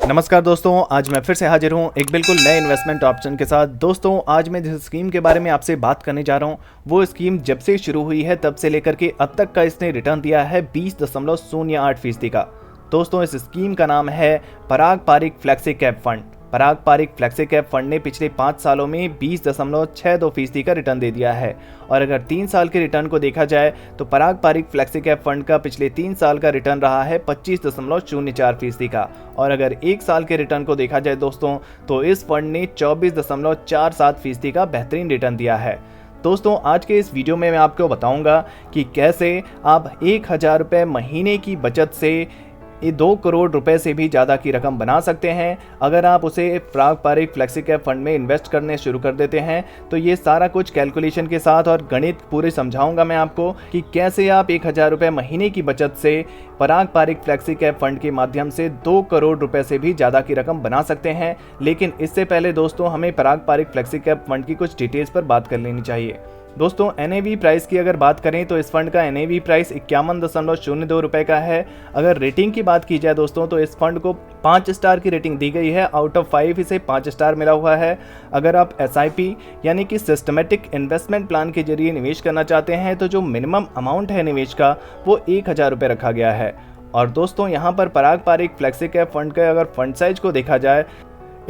नमस्कार दोस्तों, आज मैं फिर से हाजिर हूँ एक बिल्कुल नए इन्वेस्टमेंट ऑप्शन के साथ। दोस्तों, आज मैं जिस स्कीम के बारे में आपसे बात करने जा रहा हूँ वो स्कीम जब से शुरू हुई है तब से लेकर के अब तक का इसने रिटर्न दिया है 20.08% का। दोस्तों, इस स्कीम का नाम है पराग पारिक फ्लेक्सी कैप फंड। पराग पारिक फ्लेक्सी कैप फंड ने पिछले 5 सालों में 20.62% का रिटर्न दे दिया है। और अगर 3 साल के रिटर्न को देखा जाए तो पराग पारिक फ्लेक्सी कैप फंड का पिछले 3 साल का रिटर्न रहा है 25.04% का। और अगर 1 साल के रिटर्न को देखा जाए दोस्तों तो इस फंड ने 24.47% का बेहतरीन रिटर्न दिया है। दोस्तों, आज के इस वीडियो में मैं आपको बताऊंगा कि कैसे आप 1000 रुपये महीने की बचत से ये 2 करोड़ रुपए से भी ज़्यादा की रकम बना सकते हैं। अगर आप उसे पराग पारिक फ्लेक्सी कैप फंड में इन्वेस्ट करने शुरू कर देते हैं तो ये सारा कुछ कैलकुलेशन के साथ और गणित पूरे समझाऊंगा मैं आपको कि कैसे आप 1000 रुपये महीने की बचत से पराग पारिक फ्लेक्सी कैप फंड के माध्यम से 2 करोड़ रुपए से भी ज़्यादा की रकम बना सकते हैं। लेकिन इससे पहले दोस्तों हमें पराग पारिक फ्लेक्सी कैप फंड की कुछ डिटेल्स पर बात कर लेनी चाहिए। दोस्तों, NAV प्राइस की अगर बात करें तो इस फंड का NAV प्राइस 51.02 रुपए का है। अगर रेटिंग की बात की जाए दोस्तों तो इस फंड को 5 स्टार की रेटिंग दी गई है। आउट ऑफ 5 इसे 5 स्टार मिला हुआ है। अगर आप SIP यानी कि सिस्टमेटिक इन्वेस्टमेंट प्लान के जरिए निवेश करना चाहते हैं तो जो मिनिमम अमाउंट है निवेश का वो 1000 रुपये रखा गया है। और दोस्तों, यहाँ पर पराग पारिक फ्लेक्सी कैप फंड का अगर फंड साइज को देखा जाए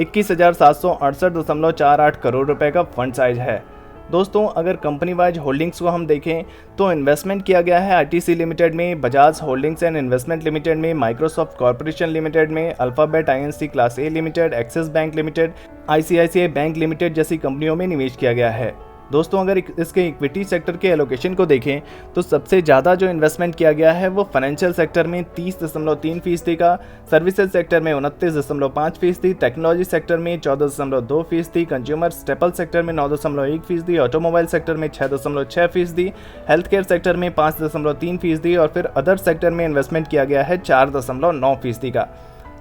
21,768.48 करोड़ रुपए का फंड साइज है। दोस्तों, अगर कंपनी वाइज होल्डिंग्स को हम देखें तो इन्वेस्टमेंट किया गया है ITC लिमिटेड में, Bajaj holdings and investment limited में, माइक्रोसॉफ्ट कॉर्पोरेशन लिमिटेड में, alphabet INC class A limited, axis bank limited, ICICI bank limited जैसी कंपनियों में निवेश किया गया है। दोस्तों, अगर इसके इक्विटी सेक्टर के एलोकेशन को देखें तो सबसे ज़्यादा जो इन्वेस्टमेंट किया गया है वो फाइनेंशियल सेक्टर में 30.3% का, सर्विसेज सेक्टर में 29.5%, टेक्नोलॉजी सेक्टर में 14.2%, कंज्यूमर स्टेपल सेक्टर में 9.1%, ऑटोमोबाइल सेक्टर में 6.6%, हेल्थ केयर सेक्टर में 5.3% और फिर अदर सेक्टर में इन्वेस्टमेंट किया गया है 4.9% का।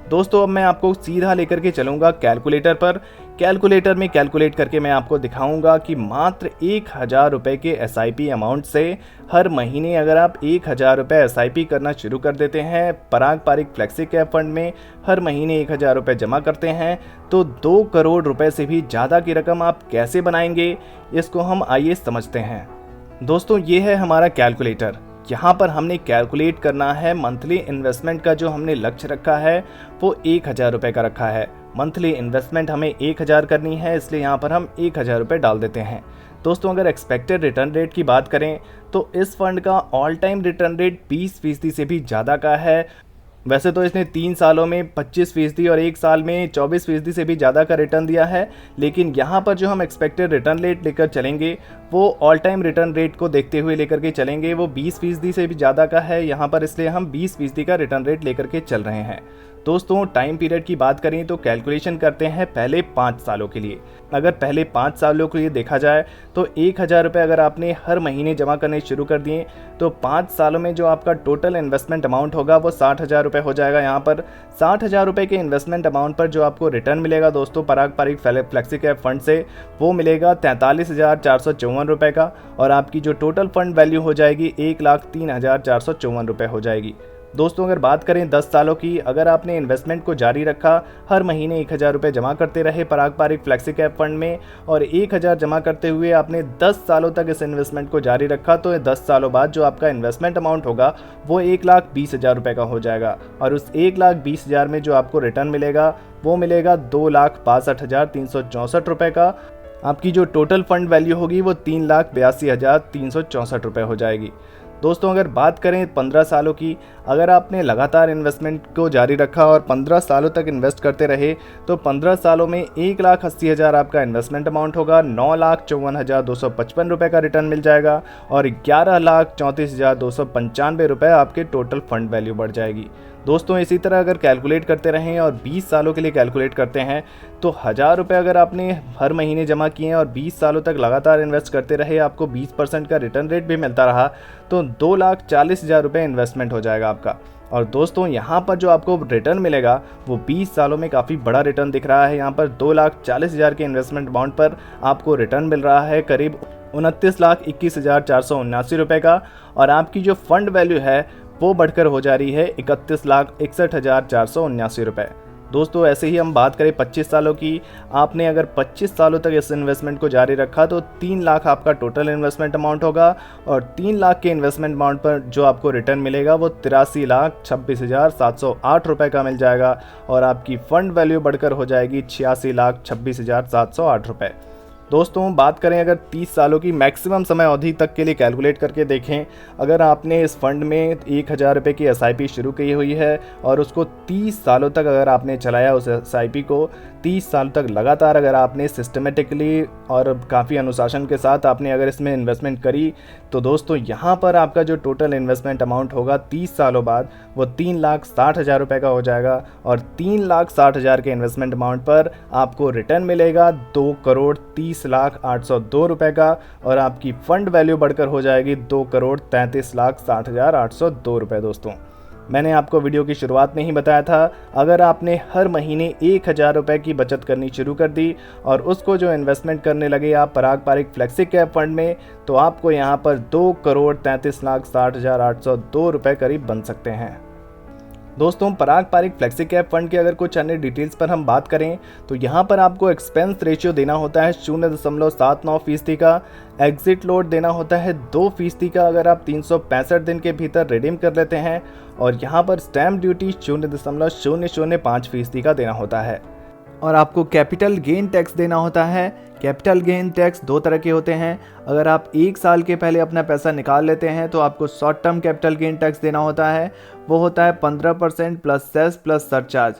दोस्तों, अब मैं आपको सीधा लेकर के चलूँगा कैलकुलेटर पर। कैलकुलेटर में कैलकुलेट करके मैं आपको दिखाऊंगा कि मात्र 1000 रुपये के SIP अमाउंट से हर महीने अगर आप 1000 रुपये SIP करना शुरू कर देते हैं पराग पारिक फ्लेक्सी कैप फंड में, हर महीने 1000 रुपये जमा करते हैं तो 2 करोड़ रुपए से भी ज़्यादा की रकम आप कैसे बनाएंगे, इसको हम आइए समझते हैं। दोस्तों, ये है हमारा कैलकुलेटर। यहाँ पर हमने कैलकुलेट करना है मंथली इन्वेस्टमेंट का जो हमने लक्ष्य रखा है वो 1000 रुपये का रखा है। मंथली इन्वेस्टमेंट हमें 1000 करनी है, इसलिए यहाँ पर हम 1000 रुपये डाल देते हैं। दोस्तों, अगर एक्सपेक्टेड रिटर्न रेट की बात करें तो इस फंड का ऑल टाइम रिटर्न रेट 20% से भी ज़्यादा का है। वैसे तो इसने 3 सालों में 25% और 1 साल में 24% से भी ज़्यादा का रिटर्न दिया है, लेकिन यहाँ पर जो हम एक्सपेक्टेड रिटर्न रेट लेकर चलेंगे वो ऑल टाइम रिटर्न रेट को देखते हुए लेकर के चलेंगे, वो 20% से भी ज़्यादा का है यहाँ पर, इसलिए हम 20% का रिटर्न रेट लेकर के चल रहे हैं। दोस्तों, टाइम पीरियड की बात करें तो कैलकुलेशन करते हैं पहले 5 सालों के लिए। अगर पहले 5 सालों के लिए देखा जाए तो 1000 रुपये अगर आपने हर महीने जमा करने शुरू कर दिए तो 5 सालों में जो आपका टोटल इन्वेस्टमेंट अमाउंट होगा वो 60,000 रुपये हो जाएगा। यहाँ पर 60,000 रुपये के इन्वेस्टमेंट अमाउंट पर जो आपको रिटर्न मिलेगा दोस्तों पराग पारिक फ्लेक्सी कैप फंड से वो मिलेगा 43,454 रुपये का, और आपकी जो टोटल फंड वैल्यू हो जाएगी 1,03,454 रुपये हो जाएगी। दोस्तों, अगर बात करें 10 सालों की, अगर आपने इन्वेस्टमेंट को जारी रखा, हर महीने 1000 रुपये जमा करते रहे पराग पारिक फ्लेक्सी कैप फंड में और 1000 जमा करते हुए आपने 10 सालों तक इस इन्वेस्टमेंट को जारी रखा तो 10 सालों बाद जो आपका इन्वेस्टमेंट अमाउंट होगा वो 1,20,000 रुपये का हो जाएगा। और उस 1,20,000 में जो आपको रिटर्न मिलेगा वो मिलेगा 2,62,364 रुपये का। आपकी जो टोटल फंड वैल्यू होगी वो 3,82,364 रुपये हो जाएगी। दोस्तों, अगर बात करें 15 सालों की, अगर आपने लगातार इन्वेस्टमेंट को जारी रखा और 15 सालों तक इन्वेस्ट करते रहे तो 15 सालों में 1,80,000 आपका इन्वेस्टमेंट अमाउंट होगा, 9,54,255 रुपये का रिटर्न मिल जाएगा और 11,34,295 रुपये आपके टोटल फंड वैल्यू बढ़ जाएगी। दोस्तों, इसी तरह अगर कैलकुलेट करते रहें और 20 सालों के लिए कैलकुलेट करते हैं तो 1000 रुपये अगर आपने हर महीने जमा किए और 20 सालों तक लगातार इन्वेस्ट करते रहे, आपको 20% का रिटर्न रेट भी मिलता रहा तो 2,40,000 रुपये इन्वेस्टमेंट हो जाएगा आपका। और दोस्तों, यहाँ पर जो आपको रिटर्न मिलेगा वो 20 सालों में काफ़ी बड़ा रिटर्न दिख रहा है। यहाँ पर 2,40,000 के इन्वेस्टमेंट अमाउंट पर आपको रिटर्न मिल रहा है करीब 29,21,479 रुपये का, और आपकी जो फंड वैल्यू है वो बढ़कर हो जा रही है 31,61,479 रुपये। दोस्तों ऐसे ही हम बात करें 25 सालों की, आपने अगर 25 सालों तक इस इन्वेस्टमेंट को जारी रखा तो 3 लाख आपका टोटल इन्वेस्टमेंट अमाउंट होगा और 3 लाख के इन्वेस्टमेंट अमाउंट पर जो आपको रिटर्न मिलेगा वो 83,26,708 रुपये का मिल जाएगा और आपकी फ़ंड वैल्यू बढ़कर हो जाएगी 86,26,708 रुपये। दोस्तों बात करें अगर 30 सालों की मैक्सिमम समय अवधि तक के लिए कैलकुलेट करके देखें, अगर आपने इस फंड में 1,000 रुपये की SIP शुरू की हुई है और उसको 30 सालों तक अगर आपने चलाया उस SIP को 30 साल तक लगातार अगर आपने सिस्टमेटिकली और काफ़ी अनुशासन के साथ आपने अगर इसमें इन्वेस्टमेंट करी, तो दोस्तों यहाँ पर आपका जो टोटल इन्वेस्टमेंट अमाउंट होगा 30 सालों बाद वो 3,60,000 रुपये का हो जाएगा और 3,60,000 के इन्वेस्टमेंट अमाउंट पर आपको रिटर्न मिलेगा 2,30,08,02 रुपये का और आपकी फ़ंड वैल्यू बढ़कर हो जाएगी 2,33,60,802 रुपये। दोस्तों मैंने आपको वीडियो की शुरुआत में ही बताया था, अगर आपने हर महीने 1,000 रुपये की बचत करनी शुरू कर दी और उसको जो इन्वेस्टमेंट करने लगे आप पराग पारिक फ्लेक्सी कैप फंड में, तो आपको यहाँ पर 2,33,60,802 रुपये करीब बन सकते हैं। दोस्तों पराग पारिक फ्लेक्सी कैप फंड के अगर कुछ अन्य डिटेल्स पर हम बात करें तो यहाँ पर आपको एक्सपेंस रेशियो देना होता है 0.79% का, एग्जिट लोड देना होता है 2% का अगर आप 365 दिन के भीतर रिडीम कर लेते हैं और यहाँ पर स्टैम्प ड्यूटी 0.005% का देना होता है और आपको कैपिटल गेन टैक्स देना होता है। कैपिटल गेन टैक्स 2 तरह के होते हैं, अगर आप 1 साल के पहले अपना पैसा निकाल लेते हैं तो आपको short term capital gain tax देना होता है, वो होता है 15% प्लस सेस प्लस सरचार्ज।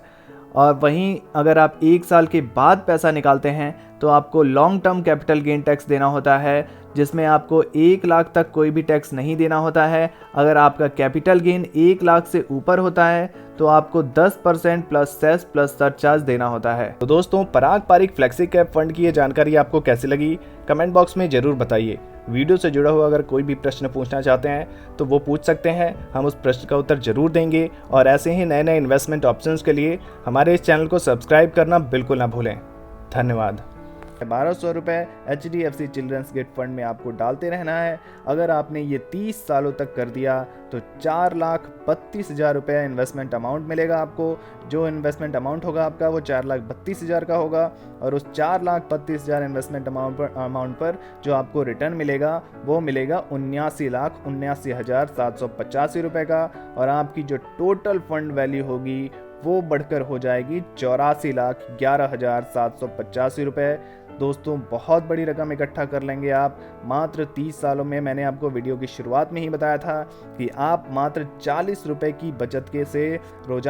और वहीं अगर आप 1 साल के बाद पैसा निकालते हैं तो आपको long term capital gain tax देना होता है, जिसमें आपको 1 लाख तक कोई भी टैक्स नहीं देना होता है। अगर आपका कैपिटल गेन 1 लाख से ऊपर होता है तो आपको 10% प्लस सेस प्लस सरचार्ज देना होता है। तो दोस्तों पराग पारिक फ्लेक्सी कैप फंड की ये जानकारी आपको कैसी लगी कमेंट बॉक्स में ज़रूर बताइए। वीडियो से जुड़ा हुआ अगर कोई भी प्रश्न पूछना चाहते हैं तो वो पूछ सकते हैं, हम उस प्रश्न का उत्तर जरूर देंगे और ऐसे ही नए नए इन्वेस्टमेंट ऑप्शंस के लिए हमारे इस चैनल को सब्सक्राइब करना बिल्कुल ना भूलें। धन्यवाद। 1,200 रुपये HDFC चिल्ड्रंस गिफ्ट फंड में आपको डालते रहना है। अगर आपने ये 30 सालों तक कर दिया तो 4,32,000 रुपये इन्वेस्टमेंट अमाउंट मिलेगा आपको। जो इन्वेस्टमेंट अमाउंट होगा आपका वो 4,32,000 का होगा और उस 4,32,000 इन्वेस्टमेंट अमाउंट पर जो आपको रिटर्न मिलेगा वो मिलेगा 79,79,785 रुपये का और आपकी जो टोटल फंड वैल्यू होगी वो बढ़कर हो जाएगी 84,11,785 रुपये। दोस्तों बहुत बड़ी रकम इकट्ठा कर लेंगे आप मात्र 30 सालों में। मैंने आपको वीडियो की शुरुआत में ही बताया था कि आप मात्र 40 रुपये की बचत के से रोजाना